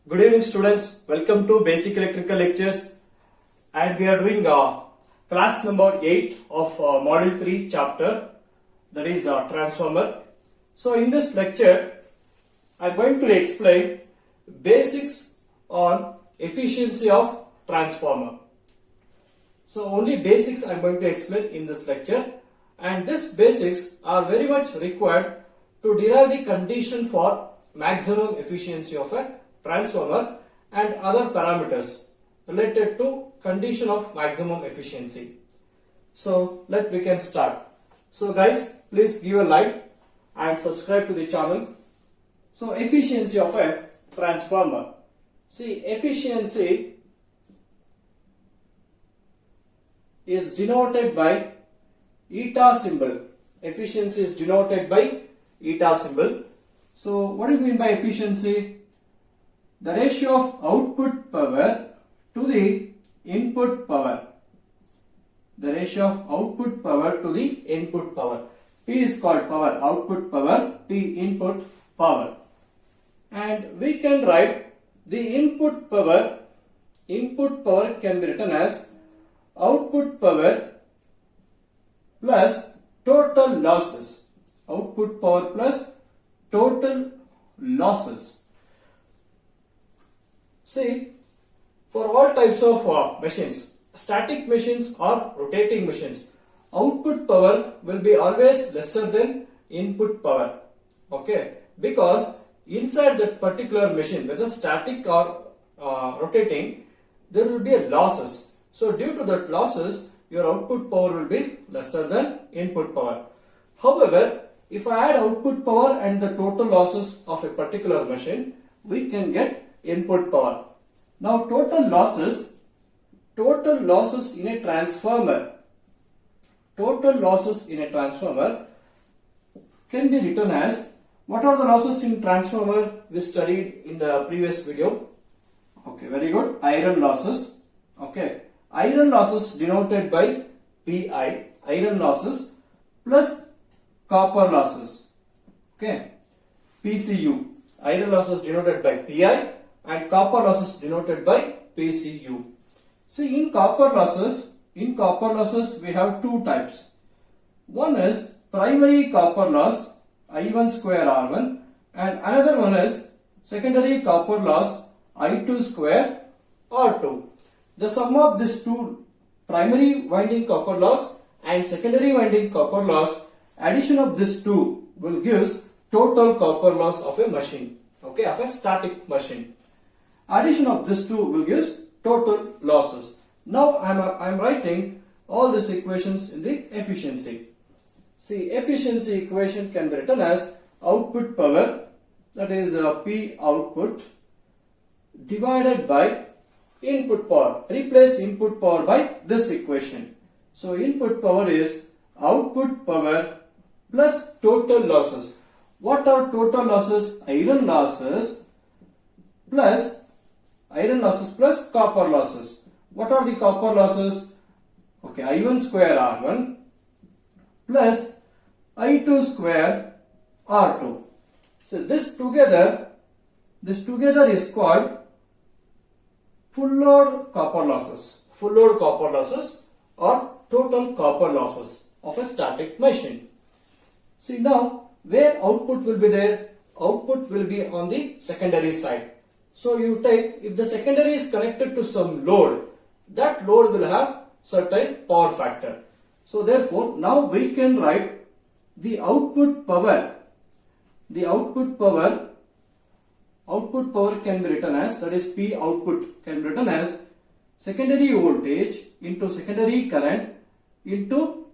Good evening students, welcome to Basic Electrical Lectures, and we are doing class number 8 of module 3 chapter, that is transformer. So in this lecture I am going to explain basics on efficiency of transformer. So only basics I am going to explain in this lecture, and these basics are very much required to derive the condition for maximum efficiency of a transformer and other parameters related to condition of maximum efficiency. So we can start. So guys, please give a like and subscribe to the channel. So efficiency of a transformer. See, efficiency is denoted by eta symbol. Efficiency is denoted by eta symbol. So what do you mean by efficiency? The ratio of output power to the input power. The ratio of output power to the input power. P is called power, output power, P input power. And we can write the input power can be written as output power plus total losses. Output power plus total losses. See, for all types of machines, static machines or rotating machines, output power will be always lesser than input power. Okay, because inside that particular machine, whether static or rotating, there will be a losses. So due to that losses, your output power will be lesser than input power. However, if I add output power and the total losses of a particular machine, we can get input power. Now total losses in a transformer, can be written as, what are the losses in transformer we studied in the previous video? Okay, very good. Iron losses. Okay, iron losses denoted by Pi, iron losses plus copper losses. Okay, PCU, iron losses denoted by Pi and copper losses denoted by PCU. See, in copper losses we have two types. One is primary copper loss, I1 square R1, and another one is secondary copper loss, I2 square R2. The sum of these two, primary winding copper loss and secondary winding copper loss, addition of these two will give total copper loss of a machine, okay, of a static machine. Addition of these two will give total losses. Now I am writing all these equations in the efficiency. See, efficiency equation can be written as output power, that is P output, divided by input power. Replace input power by this equation. So input power is output power plus total losses. What are total losses? Iron losses plus copper losses. What are the copper losses? Okay, I1 square R1 plus I2 square R2. So this together is called full load copper losses. Full load copper losses or total copper losses of a static machine. See, now where output will be there? Output will be on the secondary side. So you take, if the secondary is connected to some load, that load will have certain power factor. So therefore, now we can write the output power. The output power can be written as, that is P output can be written as secondary voltage into secondary current into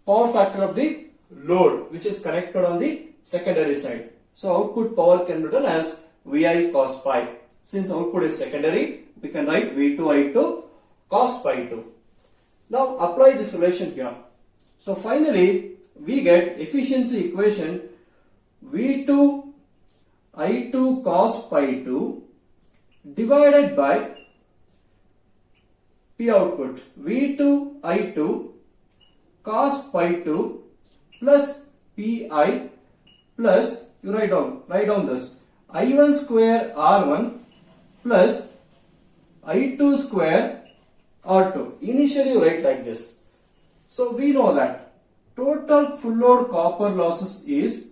power factor of the load which is connected on the secondary side. So output power can be written as Vi cos pi. Since output is secondary, we can write V2I2 cos pi 2. Now apply this relation here. So finally we get efficiency equation V2I2 cos pi 2 divided by P output V2I2 cos pi 2 plus Pi plus, you write down this I1 square R1 plus I2 square R2. Initially you write like this. So we know that total full load copper losses is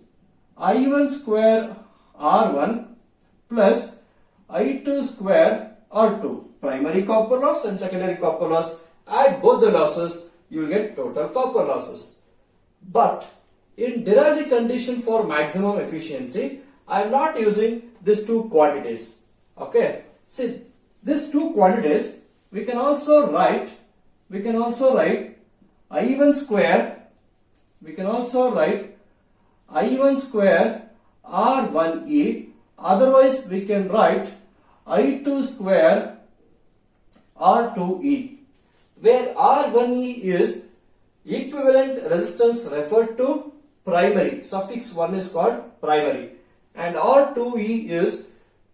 I1 square R1 plus I2 square R2. Primary copper loss and secondary copper loss. Add both the losses, you will get total copper losses. But in derive the condition for maximum efficiency, I am not using these two quantities. Okay. See, these two quantities we can also write I1 square, we can also write I1 square R1E, otherwise we can write I2 square R2E, where R1E is equivalent resistance referred to primary, suffix 1 is called primary, and R2E is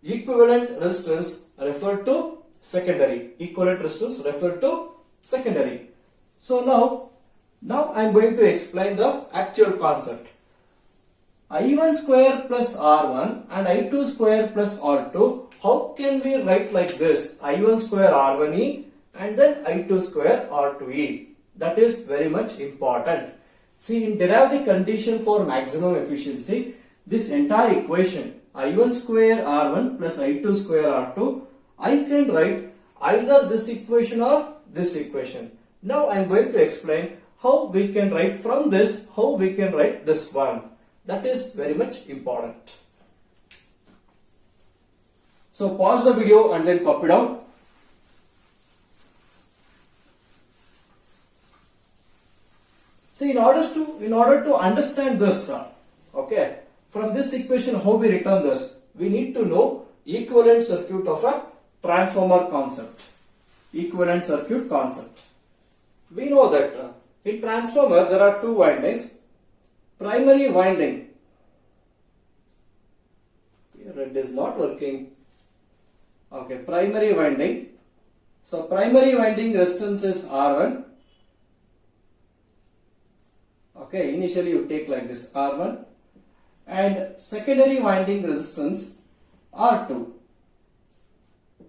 equivalent resistance referred to secondary, equivalent resistance referred to secondary. So now I am going to explain the actual concept. I1 square plus R1 and I2 square plus R2, how can we write like this? I1 square R1E and then I2 square R2E. That is very much important. See, in derive the condition for maximum efficiency, this entire equation I1 square R1 plus I2 square R2, I can write either this equation or this equation. Now I am going to explain how we can write from this, how we can write this one. That is very much important. So pause the video and then copy down. See, in order to understand this, okay, from this equation how we return this, we need to know equivalent circuit of a transformer concept. Equivalent circuit concept. We know that in transformer there are two windings. Primary winding, red is not working. Okay, primary winding. So primary winding resistance is R1. Okay, initially you take like this R1, and secondary winding resistance R2.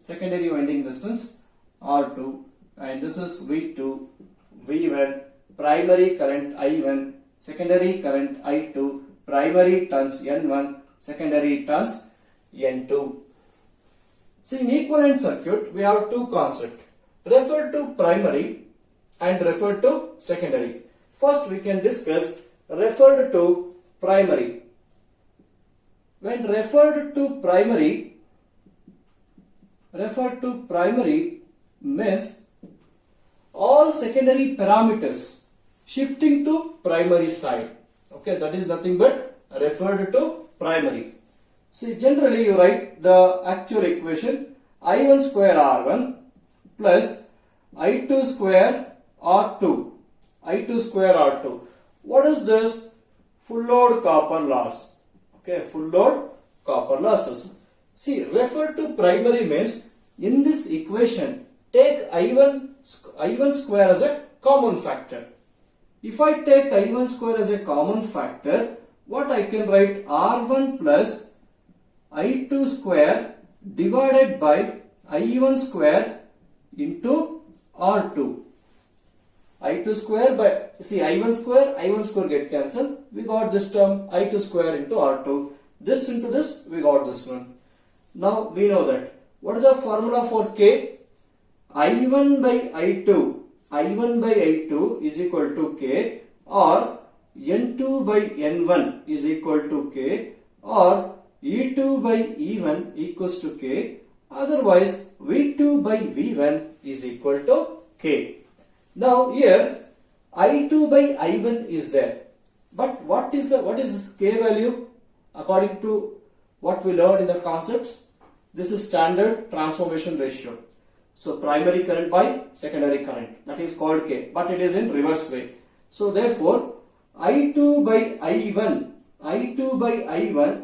Secondary winding resistance R2, and this is V2, V1, primary current I1, secondary current I2, primary turns N1, secondary turns N2. See, in equivalent circuit we have two concepts, refer to primary and refer to secondary. First we can discuss referred to primary. When referred to primary means all secondary parameters shifting to primary side. Okay, that is nothing but referred to primary. See, generally you write the actual equation I1 square R1 plus I2 square R2. I2 square R2. What is this? Full load copper loss. Okay, full load copper losses. See, refer to primary means in this equation take I1 square as a common factor. If I take I1 square as a common factor, what I can write? R1 plus I2 square divided by I1 square into R2. I2 square by, see, I1 square get cancelled. We got this term I2 square into R2. This into this, we got this one. Now we know that. What is the formula for K? I1 by I2 is equal to K, or N2 by N1 is equal to K, or E2 by E1 equals to K. Otherwise, V2 by V1 is equal to K. Now here I2 by I1 is there, but what is K value according to what we learned in the concepts? This is standard transformation ratio. So primary current by secondary current, that is called K, but it is in reverse way. So therefore I2 by I1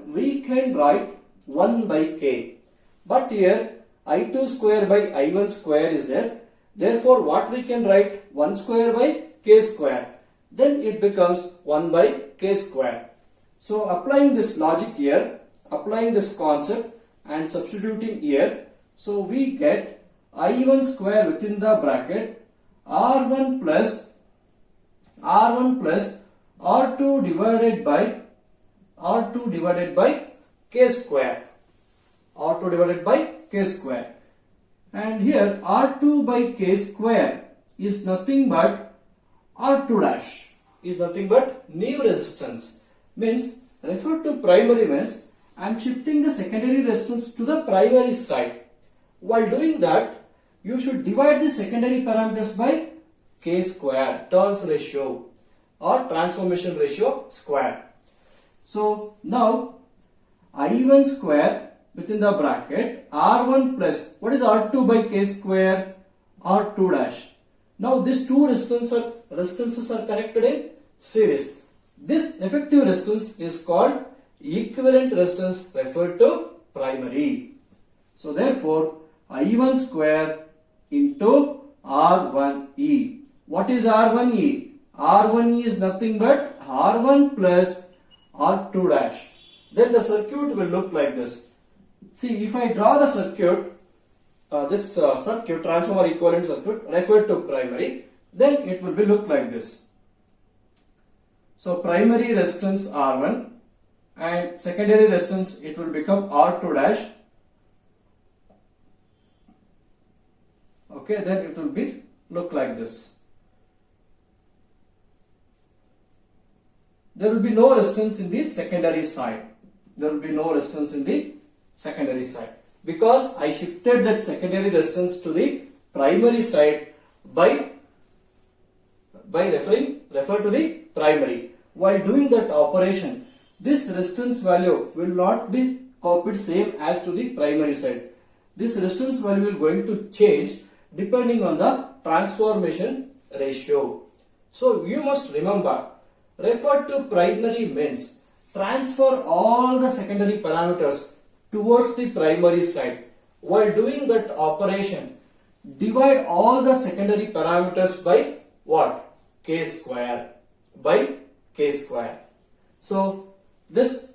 we can write 1 by K, but here I2 square by I1 square is there. Therefore, what we can write? 1 square by K square. Then it becomes 1 by K square. So applying this logic here, applying this concept and substituting here. So we get I1 square within the bracket R1 plus R2 divided by K square. R2 divided by K square. And here R2 by K square is nothing but R2 dash, is nothing but new resistance. Means, refer to primary means I am shifting the secondary resistance to the primary side. While doing that, you should divide the secondary parameters by K square, turns ratio or transformation ratio square. So now I1 square within the bracket R1 plus, what is R2 by K square? R2 dash. Now these two resistances are connected in series. This effective resistance is called equivalent resistance, referred to primary. So therefore I1 square into R1E. What is R1E? R1E is nothing but R1 plus R2 dash. Then the circuit will look like this. See, if I draw the circuit, this circuit, transformer equivalent circuit referred to primary, then it will be look like this. So primary resistance R1 and secondary resistance, it will become R2 dash. Okay, then it will be look like this. There will be no resistance in the secondary side. There will be no resistance in the secondary side, because I shifted that secondary resistance to the primary side by refer to the primary. While doing that operation, this resistance value will not be copied same as to the primary side. This resistance value will going to change depending on the transformation ratio. So you must remember, refer to primary means transfer all the secondary parameters towards the primary side. While doing that operation, divide all the secondary parameters by what? K square, by K square. So this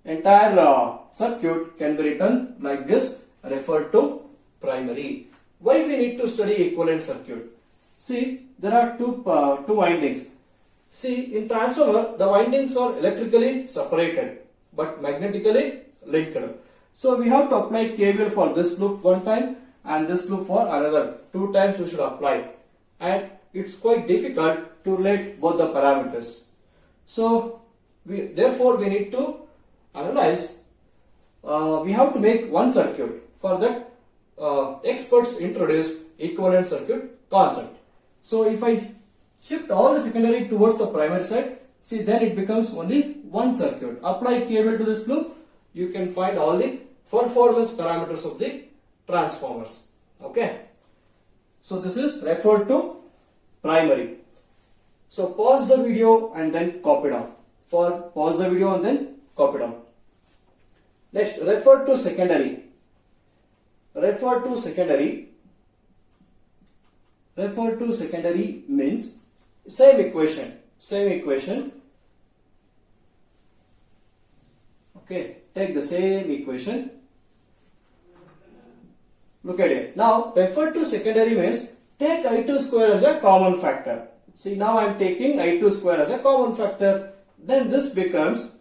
entire circuit can be written like this, refer to primary. Why we need to study equivalent circuit? See, there are two windings. See, in transformer, the windings are electrically separated but magnetically linked. So we have to apply KVL for this loop one time and this loop for another. 2 times we should apply. And it's quite difficult to relate both the parameters. So therefore we need to analyze. We have to make one circuit. For that, experts introduce equivalent circuit concept. So if I shift all the secondary towards the primary side, see, then it becomes only one circuit. Apply KVL to this loop, you can find all the performance parameters of the transformers. Okay. So this is referred to primary. So pause the video and then copy down. Pause the video and then copy down. Next, refer to secondary. Refer to secondary means same equation. Okay, take the same equation. Look at it. Now, refer to secondary means take I2 square as a common factor. See, now I am taking I2 square as a common factor. Then this becomes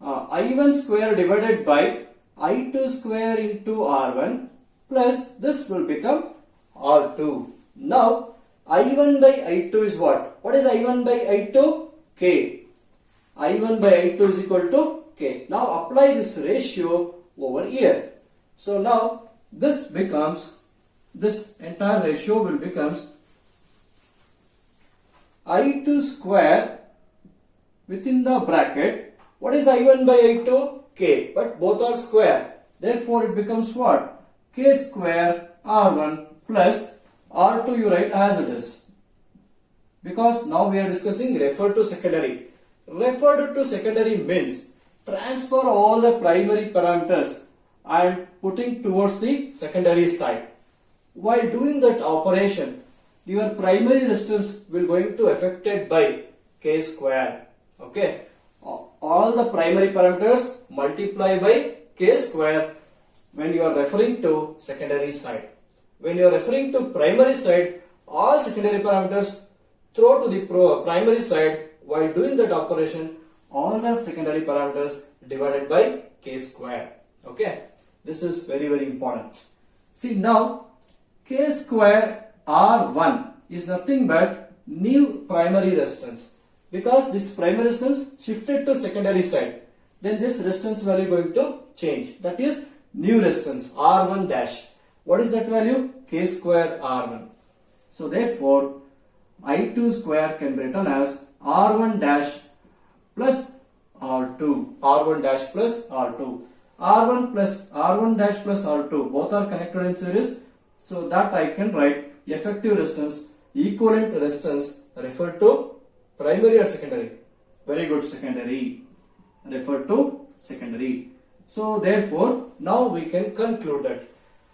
I1 square divided by I2 square into R1 plus this will become R2. Now, I1 by I2 is what? What is I1 by I2? K. I1 by I2 is equal to K. Now apply this ratio over here. So now this entire ratio will becomes I2 square within the bracket. What is I1 by I2? K. But both are square. Therefore it becomes what? K square R1 plus R2 you write as it is. Because now we are discussing refer to secondary. Referred to secondary means transfer all the primary parameters and putting towards the secondary side. While doing that operation, your primary resistance will going to affected by K square. Okay. All the primary parameters multiply by K square. when you are referring to secondary side. When you are referring to primary side, all secondary parameters throw to the primary side. While doing that operation, all the secondary parameters divided by k square. Okay, this is very important. See now, k square R1 is nothing but new primary resistance, because this primary resistance shifted to secondary side. Then this resistance value going to change. That is new resistance R1 dash. What is that value? K square R1. So therefore, I2 square can be written as R1 dash plus R2. R1 dash plus R2. R1 dash plus R2. Both are connected in series. So that I can write effective resistance, equivalent resistance, refer to primary or secondary. Very good, secondary. Refer to secondary. So therefore, now we can conclude that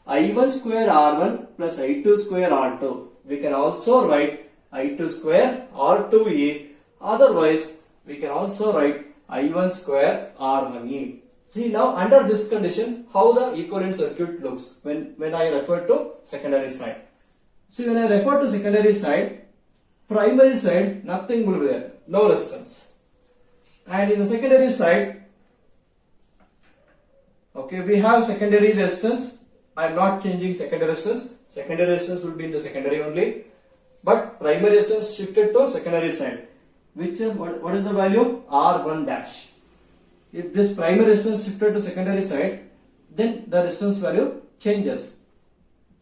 I1 square R1 plus I2 square R2. We can also write I2 square R2E. Otherwise, we can also write I1 square R1E. See now, under this condition, how the equivalent circuit looks when I refer to secondary side. See, when I refer to secondary side, primary side, nothing will be there, no resistance. And in the secondary side, okay, we have secondary resistance. I am not changing secondary resistance. Secondary resistance will be in the secondary only. But primary resistance shifted to secondary side. Which what is the value? R1 dash. If this primary resistance shifted to secondary side, then the resistance value changes.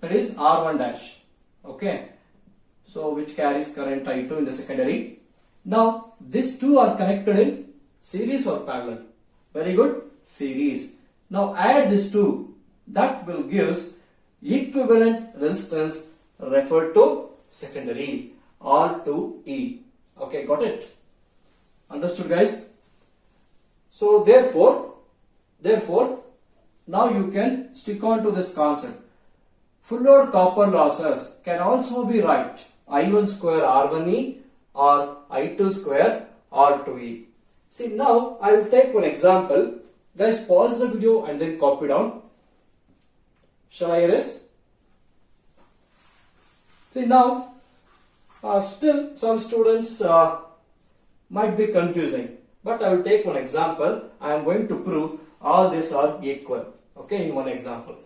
That is R1 dash. Okay. So which carries current I2 in the secondary. Now these two are connected in series or parallel. Very good. Series. Now add these two. That will give equivalent resistance referred to secondary R2E. Okay, got it? Understood, guys? So therefore, now you can stick on to this concept. Full load copper losses can also be write I1 square R1E or I2 square R2E. See now I will take one example. Guys, pause the video and then copy down. Shall I erase? See now, still some students might be confusing, but I will take one example. I am going to prove all these are equal. Okay, in one example.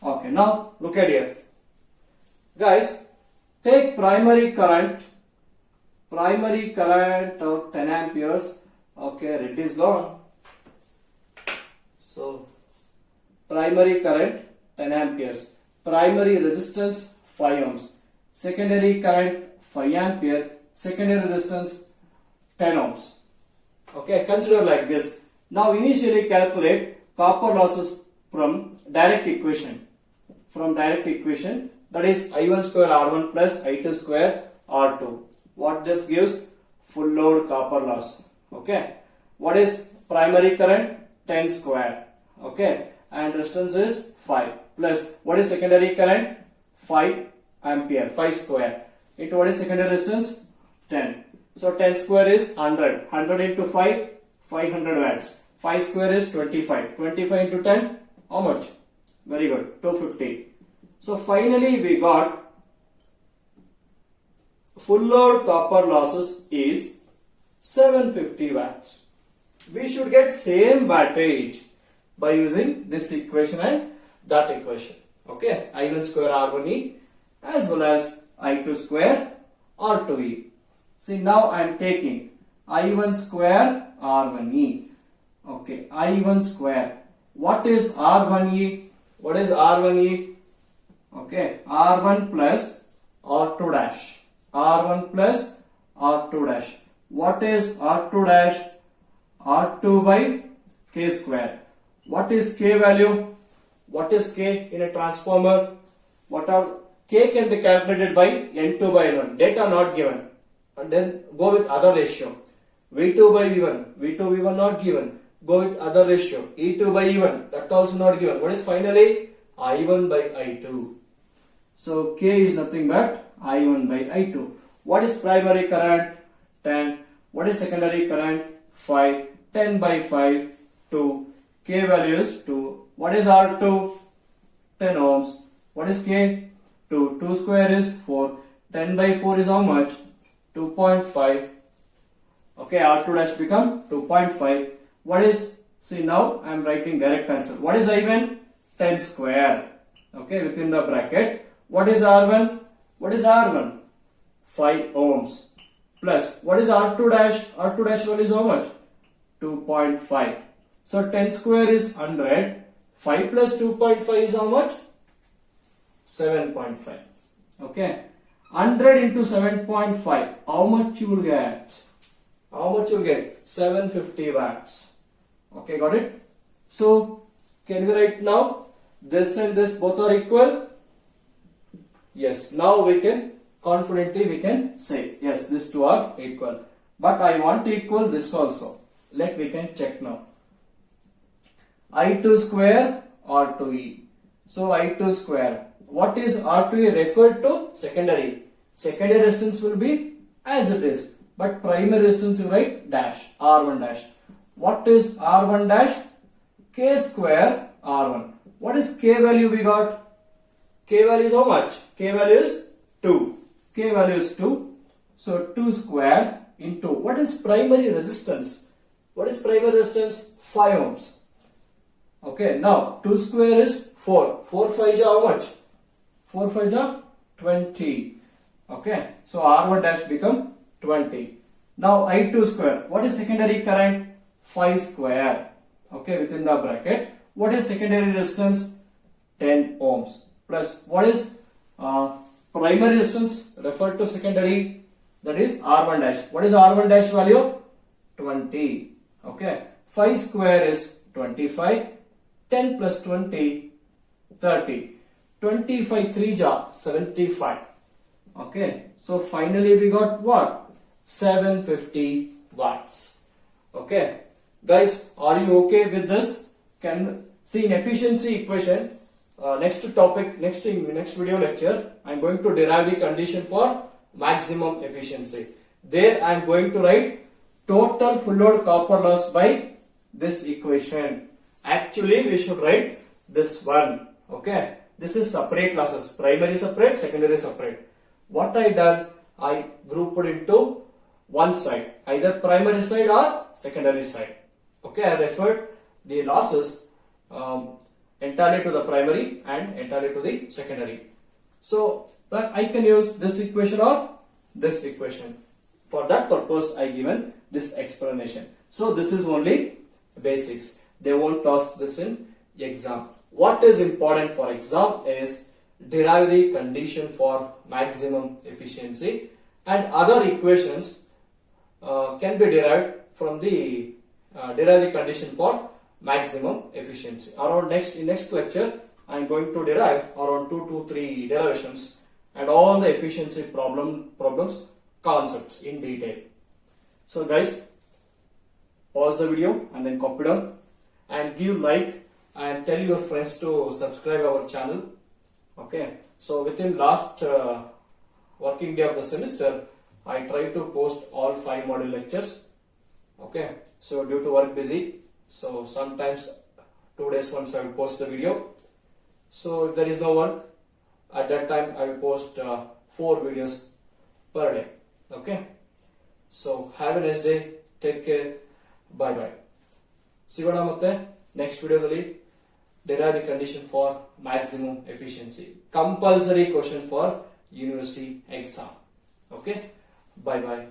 Okay, now look at here. Guys, take primary current of 10 amperes. Okay, red is gone. So primary current 10 amperes, primary resistance 5 ohms, secondary current 5 ampere, secondary resistance 10 ohms. Okay, consider like this. Now initially calculate copper losses from direct equation. That is I1 square R1 plus I2 square R2. What this gives? Full load copper loss. Okay. What is primary current? 10 square. Okay. And resistance is 5. Plus what is secondary current? 5 ampere. 5 square. Into what is secondary resistance? 10. So 10 square is 100. 100 into 5, 500 watts. 5 square is 25. 25 into 10, how much? Very good. 250. So finally we got full load copper losses is 750 watts. We should get same wattage by using this equation and that equation. Okay, I1 square R1E as well as I2 square R2E. See now I am taking I1 square R1E. Okay, I1 square. What is R1E? What is R1E? Okay, R1 plus R2 dash. R1 plus R2 dash. What is R2 dash? R2 by K square. What is K value? What is K in a transformer? What are K can be calculated by N2 by N1. Data not given. And then go with other ratio. V2 by V1. V2 V1 not given. Go with other ratio. E2 by E1. That also not given. What is finally? I1 by I2. So K is nothing but I1 by I2. What is primary current? 10. What is secondary current? 5. 10 by 5, 2. K value is 2. What is R2? 10 ohms. What is K? 2. 2 square is 4. 10 by 4 is how much? 2.5. Okay, R2 dash become 2.5. What is, see now I am writing direct answer. What is I1? 10 square. Okay, within the bracket. What is R1? What is R1? 5 ohms. Plus, what is R2 dash? R2 dash value is how much? 2.5. So 10 square is 100. 5 plus 2.5 is how much? 7.5. Okay. 100 into 7.5. How much you will get? How much you will get? 750 watts. Okay, got it? So, can we write now? This and this both are equal? Yes. Now we can confidently we can say yes, these two are equal. But I want to equal this also. We can check now. I2 square R2E. So I2 square. What is R2E referred to? Secondary. Secondary resistance will be as it is. But primary resistance you write dash. R1 dash. What is R1 dash? K square R1. What is K value we got? K value is how much? K value is 2. K value is 2. So 2 square into what is primary resistance? What is primary resistance? 5 ohms. Okay, now 2 square is 4. 4 5 ja how much? 4 5 ja 20. Okay, so R1 dash become 20. Now I2 square. What is secondary current? 5 square. Okay, within the bracket. What is secondary resistance? 10 ohms. Plus what is primary resistance referred to secondary? That is R1 dash. What is R1 dash value? 20. Okay. 5 square is 25. 10 plus 20, 30. 25 3 ja 75. Okay. So finally we got what? 750 watts. Okay. Guys, are you okay with this? Can see in efficiency equation. Next topic, next video lecture, I am going to derive the condition for maximum efficiency. There I am going to write total full load copper loss by this equation. Actually, we should write this one. Okay, this is separate losses. Primary separate, secondary separate. What I done, I grouped it into one side, either primary side or secondary side. Okay, I referred the losses entirely to the primary and entirely to the secondary. So I can use this equation or this equation. For that purpose I given this explanation. So this is only basics. They won't ask this in exam. What is important for exam is derive the condition for maximum efficiency, and other equations can be derived from the derive the condition for maximum efficiency. Around in next lecture, I am going to derive around 2 to 3 derivations and all the efficiency problems concepts in detail. So guys, pause the video and then copy down and give like and tell your friends to subscribe our channel. Okay. So within last working day of the semester, I try to post all 5 module lectures. Okay. So due to work busy, so sometimes 2 days once I will post the video. So if there is no work, at that time I will post 4 videos per day. Okay. So have a nice day. Take care. Bye bye. ಸಿಗೋಣ ಮತ್ತೆ next ವಿಡಿಯೋದಲ್ಲಿ derive the condition for maximum efficiency. Compulsory question for university exam. Okay. Bye bye.